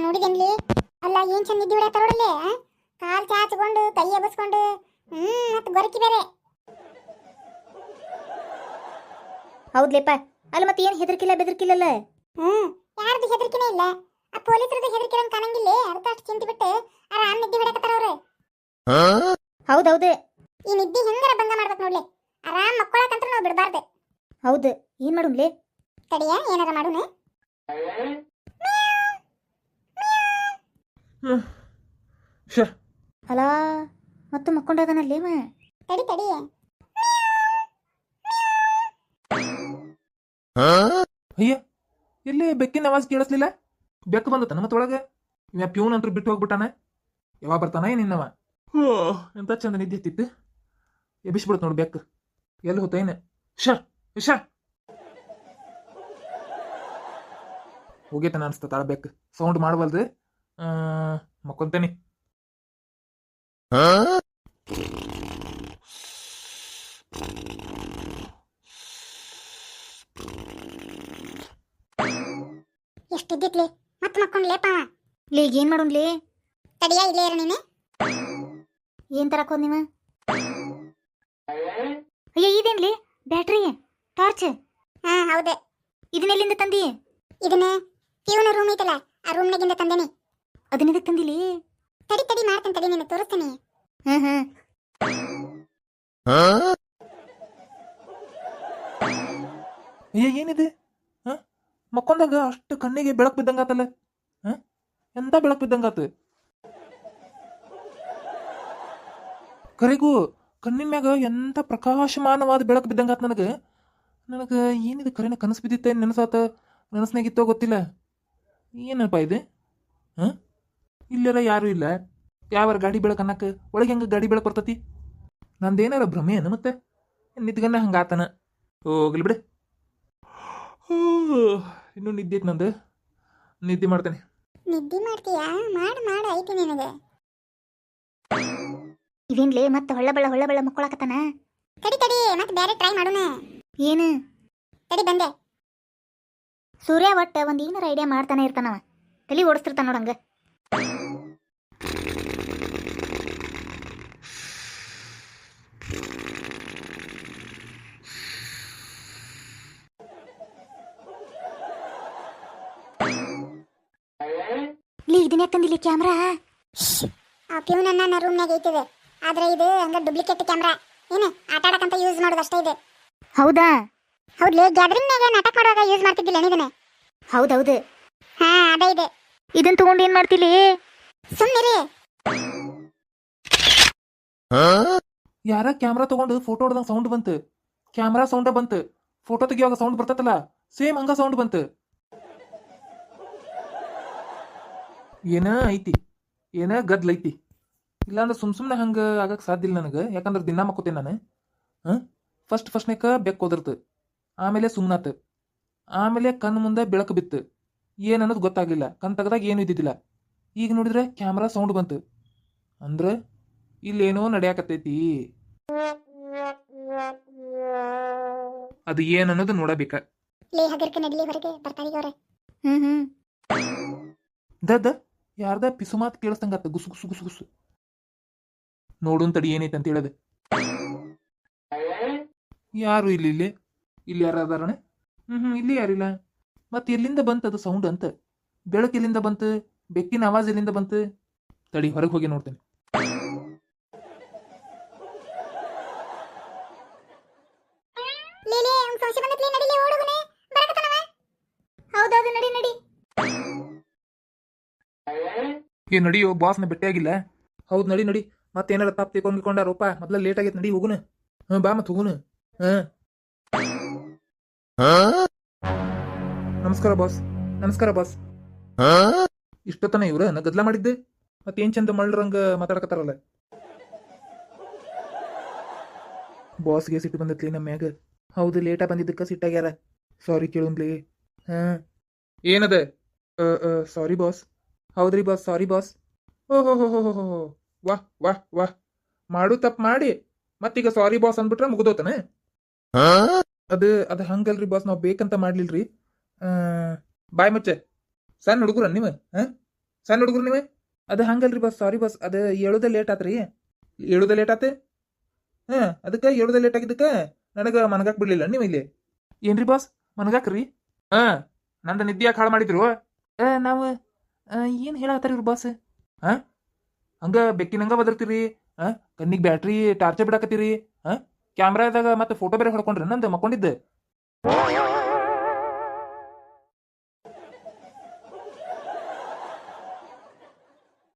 ನೋಡಿದೇನ್ಲಿ. ಅಲ್ಲ ಏನ್ ಚಂದ ನಿದ್ದೆ ಹೊಡ್ಯಾತಾರ ನೋಡಲ್ಲಿ. ಕಾಲ್ ಚಾಚ್ಕೊಂಡು ಕೈ ಎಬಸ್ಕೊಂಡು ಮತ್ ಗೊರಕಿ ಬೇರೆ. ಹೌದ್ಲೇಪ. ಅಲ್ಲ ಮತ್ತೆ ಏನ್ ಹೆದರ್ಕಿಲ್ಲ ಬೆದರ್ಕಿಲ್ಲಲ್ಲ? ಯಾರ್ದು ಹೆದರ್ಕಿನೇ ಇಲ್ಲ. ಆ ಪೊಲೀಸರದ್ದು ಹೆದರ್ಕಿರ ಕಾಣಂಗಿಲ್ಲ. ಅದಕ್ಕೆ ಅಷ್ಟು ಚಿಂತೆ ಬಿಟ್ಟು ಆರಾಮ್ ನಿದ್ದೆ ಹೊಡ್ಯಾಕತ್ತಾರ ಅವ್ರು. ಹೌದೌದು. ಈ ನಿದ್ದೆ ಹೆಂಗಾರ ಭಂಗ ಮಾಡ್ಬೇಕು ನೋಡ್ಲಿ. ಆರಾಮ್ ಮಕ್ಕೊಳಕಂತ್ರ ನಾವು ಬಿಡಬಾರ್ದು. ಹೌದು. ಏನ್ ಮಾಡುನ್ಲೇ? ತಡಿಯ ಏನಾರ ಮಾಡುನ. ಅಲ್ಲ ಮತ್ತೆ ಮಕ್ಕೊಂಡದನಲ್ಲೇವ? ತಡಿ ತಡಿ. ಅಯ್ಯ, ಎಲ್ಲಿ ಬೆಕ್ಕಿನ ಆವಾಜ್ ಕೇಳಿಸ್ಲಿಲ್ಲ? ಬೆಕ್ಕು ಬಂದತ್ತ ನಮ್ಮ ಒಳಗೆ. ಇವ ಪ್ಯೂನ್ ಅಂತೂ ಬಿಟ್ಟು ಹೋಗ್ಬಿಟ್ಟಾನ. ಯಾವಾಗ ಬರ್ತಾನ ನಿನ್ನವ? ಎಂತ ಚಂದ ನಿದ್ದೆ ಹತ್ತಿತ್ತು. ಎಬಿಸ್ಬಿಡ್ತು ನೋಡು ಬೆಕ್ಕು. ಎಲ್ಲಿ ಹೋತ ಏನ? ಹುಷಾರ್ ಹೋಗೇತನ ಅನ್ಸ್ತ ತಾಳ ಬೆಕ್ಕು. ಸೌಂಡ್ ಮಾಡಬಲ್ದು. ಮಕ್ಕೊಂತೇನಿ. ಎಷ್ಟಿದ್ದಿತ್ಲಿ ಮತ್ ಮಕ್ಕೊಂಡ್ಲೇಪ. ಲೇ ಏನ್ ಮಾಡುನ್ಲೇ? ತಡಿಯ ಇಲ್ಲೇ ಇರ ನೀನೆ. ಏನ್ ತರಕ್ ಹೋದ್ ನೀವ? ಅಯ್ಯ ಇದೇನ್ಲಿ? Battery torch? ಹೌದು. ಇದನ್ನೆಲ್ಲಿಂದ ತಂದಿ? ಇದನ್ನ ಇವನ ರೂಮ್ ಐತಲ್ಲ, ಆ ರೂಮ್ನಾಗಿಂದ ತಂದೇನಿ. ಅದನ್ನೆದಕ್ ತಂದಿಲಿ? ತಡಿ ತಡಿ ಮಾಡ್ತೇನೆ, ತಡಿ ನೀನು ತೋರಿಸ್ತೀನಿ. ಅಯ್ಯ ಏನಿದೆ? ಮಕ್ಕೊಂದಾಗ ಅಷ್ಟು ಕಣ್ಣಿಗೆ ಬೆಳಕು ಬಿದ್ದಂಗಾತಲ್ಲ. ಎಂತ ಬೆಳಕು ಬಿದ್ದಂಗಾತ. ಕರೆಗೂ ಕಣ್ಣಿನ ಮ್ಯಾಗ ಎಂತ ಪ್ರಕಾಶಮಾನವಾದ ಬೆಳಕು ಬಿದ್ದಂಗಾತ ನನಗೆ ಏನಿದೆ ಕರೆನ ಕನಸು ಬಿದ್ದಿತ್ತೆ ನೆನಸಾತ ನೆನಸ್ನಾಗಿತ್ತೋ ಗೊತ್ತಿಲ್ಲ. ಏನಪ್ಪ ಇದು? ಇಲ್ಲರ ಯಾರು ಇಲ್ಲ. ಯಾವಾರ ಗಾಡಿ ಬೆಳಕು ಅನ್ನಕ್ಕೆ ಒಳಗೆ ಹೆಂಗೆ ಗಾಡಿ ಬೆಳಕು ಬರ್ತತಿ? ನಂದೇನಾರ ಭ್ರಮೆ ಏನು ಮತ್ತೆ? ನಿದ್ಗನ್ನ ಹಂಗಾತನ. ಹೋಗ್ಲಿ ಬಿಡು. ಇನ್ನೂ ನಿದ್ದೆ ಐತೆ ನಂದು. ನಿದ್ದೆ ಮಾಡ್ತೇನೆ. ನಿದ್ದೆ ಮಾಡ್ತೀಯಾ? ಮಾಡ ಐತಿ ನಿನಗೆ. ಇದೇನ್ಲೇ ಮತ್ತೆ ಹೊಳ್ಳ ಬಳ್ಳ ಮಕ್ಕೊಳಕತ್ತಾನ? ತಡಿ ತಡಿ ಮತ್ತೆ ಬೇರೆ ಟ್ರೈ ಮಾಡೋಣ. ಏನು? ತಡಿ ಬಂದೆ. ಸೂರ್ಯ ಒಟ್ಟ ಒಂದ್ ಏನಾರ ಐಡಿಯಾ ಮಾಡ್ತಾನೆ ಇರ್ತಾನವ. ತಲೆ ಓಡಿಸ್ತಿರ್ತಾನ ನೋಡಂಗ. ಲೀ ಇದನ್ನ ತಂದಿಲ್ಲ ಕ್ಯಾಮ್ರಾ? ಆ ಪ್ಯೂನ್ ನನ್ನ ರೂಮ್ನಾಗ ಐತಿದೆ. ಆದ್ರೆ ಇದು ಹಂಗ ಡೂಪ್ಲಿಕೇಟ್ ಕ್ಯಾಮ್ರಾ. ಏನು ಆಟ ಆಡಕಂತ ಯೂಸ್ ಮಾಡೋದು ಅಷ್ಟೇ ಇದೆ. ಹೌದಾ? ಹೌದ್ಲೇ, ಗ್ಯಾದರಿಂಗ್ನಾಗ ನಾಟಕ ಮಾಡುವಾಗ ಯೂಸ್ ಮಾಡ್ತಿದ್ದಿಲ್ಲ ಇದನ್ನ. ಹೌದೌದು. ಅದೇ ಇದೆ. ಇದನ್ನ ತಗೊಂಡು ಏನ್ ಮಾಡ್ತಿಲಿ? ಸುಮ್ಮನಿರಿ. ಯಾರ ಕ್ಯಾಮ್ರಾ ತಗೊಂಡು ಫೋಟೋ ಹೊಡೆದಂಗ ಸೌಂಡ್ ಬಂತು. ಕ್ಯಾಮ್ರಾ ಸೌಂಡ ಬಂತು. ಫೋಟೋ ತೆಗಿಯುವಾಗ ಸೌಂಡ್ ಬರ್ತತಲ್ಲ, ಸೇಮ್ ಹಂಗ ಸೌಂಡ್ ಬಂತು. ಏನ ಐತಿ, ಏನ ಗದ್ಲೈತಿ. ಇಲ್ಲಾಂದ್ರೆ ಸುಮ್ನೆ ಹಂಗ ಆಗಕ್ ಸಾಧ್ಯ ಇಲ್ಲ ನನಗೆ. ಯಾಕಂದ್ರೆ ದಿನ ಮಕ್ಕೋತೇನೆ ನಾನು. ಫಸ್ಟ್ನೇಕ ಬೆಕ್ಕು ಹೋದಿರ್ತು. ಆಮೇಲೆ ಸುಮ್ನಾತು. ಆಮೇಲೆ ಕಣ್ಣು ಮುಂದೆ ಬೆಳಕು ಬಿತ್ತು. ಏನನ್ನೋದು ಗೊತ್ತಾಗ್ಲಿಲ್ಲ. ಕಣ್ ತೆಗ್ದಾಗ ಏನು ಇದ್ದಿದ್ದಿಲ್ಲ. ಈಗ ನೋಡಿದ್ರೆ ಕ್ಯಾಮ್ರಾ ಸೌಂಡ್ ಬಂತು. ಅಂದ್ರೆ ಇಲ್ಲೇನೋ ನಡೆಯಾಕತ್ತೈತಿ. ಅದು ಏನನ್ನೋದು ನೋಡಬೇಕ. ದದ್ದ ಯಾರ್ದ ಪಿಸು ಮಾತು ಕೇಳಿಸ್ತಂಗತ್ತ. ಗುಸು ಗುಸು ಗುಸು ಗುಸು. ನೋಡುನ್ ತಡಿ ಏನೈತೆ ಅಂತ ಹೇಳದೆ. ಯಾರು ಇಲ್ಲಿ ಯಾರು ಅದಾರಣ? ಇಲ್ಲಿ ಯಾರಿಲ್ಲ. ಮತ್ತೆ ಎಲ್ಲಿಂದ ಬಂತು ಅದು ಸೌಂಡ್ ಅಂತ? ಬೆಳಕು ಎಲ್ಲಿಂದ ಬಂತು? ಬೆಕ್ಕಿನ ಆವಾಜ್ ಎಲ್ಲಿಂದ ಬಂತು? ತಡಿ ಹೊರಗೆ ಹೋಗಿ ನೋಡ್ತೇನೆ. ಏನ್ ನಡಿಯೋ, ಬಾಸ್ನ ಭೇಟಿಯಾಗಿಲ್ಲ. ಹೌದ್ ನಡಿ. ಮತ್ತೇನಾರ ತಪ್ಪು ತಿಳ್ಕೊಂಡ್ಕೊಂಡಾರಪ್ಪ. ಮೊದ್ಲ ಲೇಟ್ ಆಗೈತೆ, ನಡಿ ಹೋಗುನು. ಬಾ ಮತ್ ಹೋಗುನು. ನಮಸ್ಕಾರ ಬಾಸ್. ಇಷ್ಟೊತ್ತನ ಇವ್ರ ನಾ ಗದ್ಲ ಮಾಡಿದ್ದೆ. ಮತ್ತೇನ್ ಚಂದ ಮಳ್ಳರಂಗ ಮಾತಾಡಕತ್ತಾರಲ್ಲ. ಬಾಸ್ಗೆ ಸಿಟ್ಟು ಬಂದತ್ಲಿ ನಮ್ಮ ಮ್ಯಾಗ. ಹೌದು, ಲೇಟ ಬಂದಿದ್ದಕ್ಕ ಸಿಟ್ಟಾಗ್ಯಾರ. ಸಾರಿ ಕೇಳುನ್ಲಿ. ಏನದ? Sorry boss. ಹೌದ್ರಿ ಬಾಸ್, ಸಾರಿ ಬಾಸ್. ಓಹೋ ವಾಹ್ ಮಾಡು ತಪ್ಪು ಮಾಡಿ ಮತ್ತೀಗ ಸಾರಿ ಬಾಸ್ ಅಂದ್ಬಿಟ್ರೆ ಮುಗ್ದೋತನ. ಅದು ಹಂಗಲ್ರಿ ಬಾಸ್, ನಾವು ಬೇಕಂತ ಮಾಡ್ಲಿಲ್ರಿ. ಬಾಯ್ ಮುಚ್ಚೆ. ಸಣ್ಣ ಹುಡುಗರ ನೀವು? ಸಣ್ಣ ಹುಡುಗರು ನೀವು ಅದು ಹಂಗಲ್ರಿ ಬಸ್ ಸಾರಿ ಬಸ್ ಅದು ಹೇಳೋದ ಲೇಟ್ ಆತ್ರಿ ಹೇಳೋದ ಲೇಟ್ ಆತೆ ಹಾ ಅದಕ್ಕೆ ಹೇಳೋದ ಲೇಟ್ ಆಗಿದ್ದಕ್ಕೆ ನನಗೆ ಮನಗಾಕ್ ಬಿಡ್ಲಿಲ್ಲ ನೀವು ಇಲ್ಲಿ ಏನ್ರಿ ಬಾಸ್ ಮನಗಾಕ್ರಿ ಹಾ ನಂದು ನಿದ್ದೆ ಯಾಕೆ ಹಾಳು ಮಾಡಿದ್ರು ನಾವು ಏನು ಹೇಳತ್ತಾರ ಇವ್ರು ಬಾಸ್ ಹಾ ಹಂಗ ಬೆಕ್ಕಿನಂಗ ಬದರ್ತೀರಿ ಹಾ ಕಣ್ಣಿಗೆ ಬ್ಯಾಟ್ರಿ ಟಾರ್ಚರ್ ಬಿಡಾಕತ್ತೀರಿ ಹಾ ಕ್ಯಾಮ್ರಾದಾಗ ಮತ್ತೆ ಫೋಟೋ ಬೇರೆ ಹೊಡ್ಕೊಂಡ್ರಿ ನಂದು ಮಕ್ಕೊಂಡಿದ್ದೆ